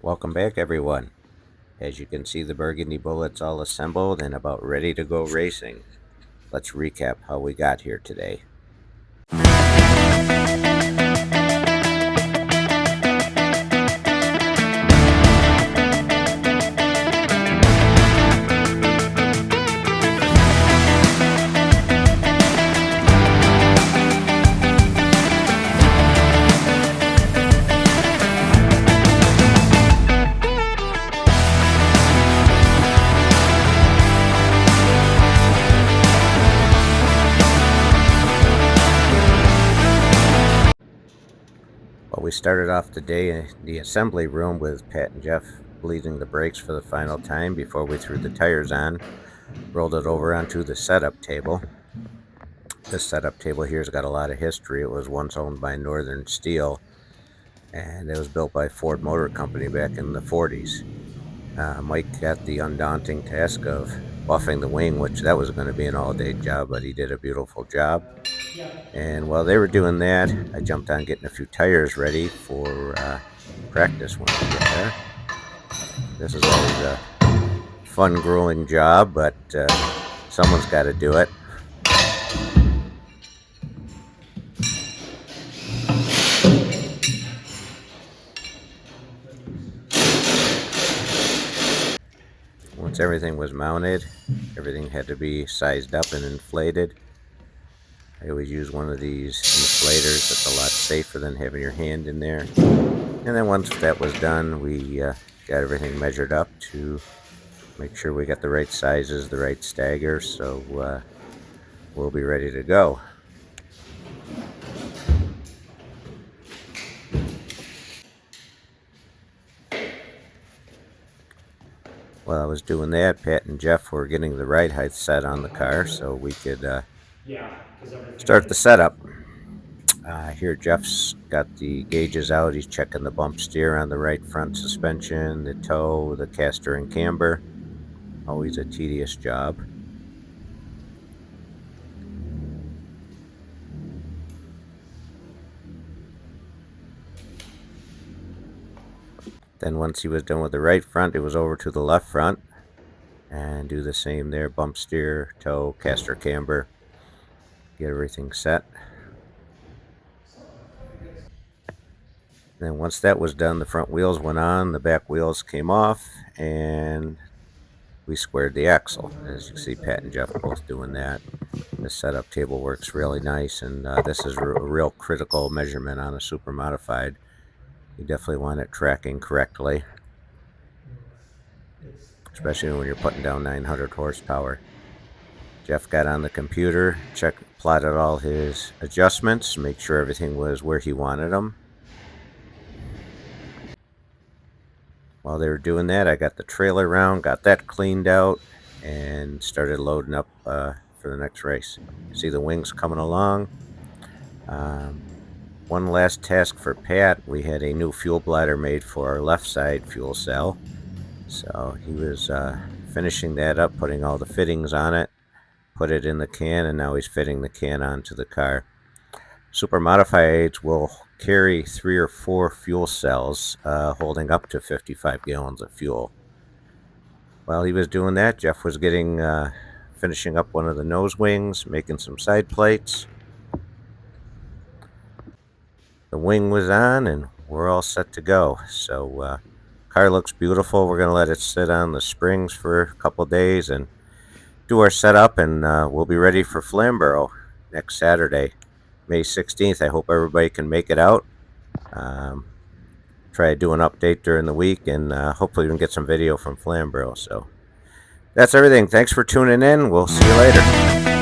Welcome back, everyone. As you can see, the Burgundy Bullet's all assembled and about ready to go racing. Let's recap how we got here today. Well, we started off the day in the assembly room with Pat and Jeff bleeding the brakes for the final time before we threw the tires on, rolled it over onto the setup table. This setup table here's got a lot of history. It was once owned by Northern Steel, and it was built by Ford Motor Company back in the 40s. Mike got the undaunting task of buffing the wing, which that was going to be an all-day job, but he did a beautiful job. And while they were doing that, I jumped on getting a few tires ready for practice when we get there. This is always a fun, grueling job, but someone's got to do it. Once everything was mounted, everything had to be sized up and inflated. I always use one of these inflators. That's a lot safer than having your hand in there. And then once that was done, we got everything measured up to make sure we got the right sizes, the right stagger, so we'll be ready to go. While I was doing that, Pat and Jeff were getting the ride height set on the car so we could start the setup. Here Jeff's got the gauges out. He's checking the bump steer on the right front suspension, the toe, the caster and camber. Always a tedious job. Then once he was done with the right front, it was over to the left front and do the same there, bump steer, toe, caster camber, get everything set. Then once that was done, the front wheels went on, the back wheels came off, and we squared the axle. As you can see, Pat and Jeff are both doing that. The setup table works really nice, and this is a real critical measurement on a super modified. You definitely want it tracking correctly, especially when you're putting down 900 horsepower. Jeff got on the computer, plotted all his adjustments, make sure everything was where he wanted them. While they were doing that, I got the trailer around, got that cleaned out, and started loading up for the next race. See the wings coming along. One last task for Pat. We had a new fuel bladder made for our left side fuel cell. So he was finishing that up, putting all the fittings on it, put it in the can, and now he's fitting the can onto the car. Super modifieds will carry 3 or 4 fuel cells holding up to 55 gallons of fuel. While he was doing that, Jeff was finishing up one of the nose wings, making some side plates. The wing was on and we're all set to go. So car looks beautiful. We're going to let it sit on the springs for a couple days and do our setup, and we'll be ready for Flamboro next Saturday, May 16th. I hope everybody can make it out. Try to do an update during the week, and hopefully we can get some video from Flamboro. So that's everything. Thanks for tuning in. We'll see you later.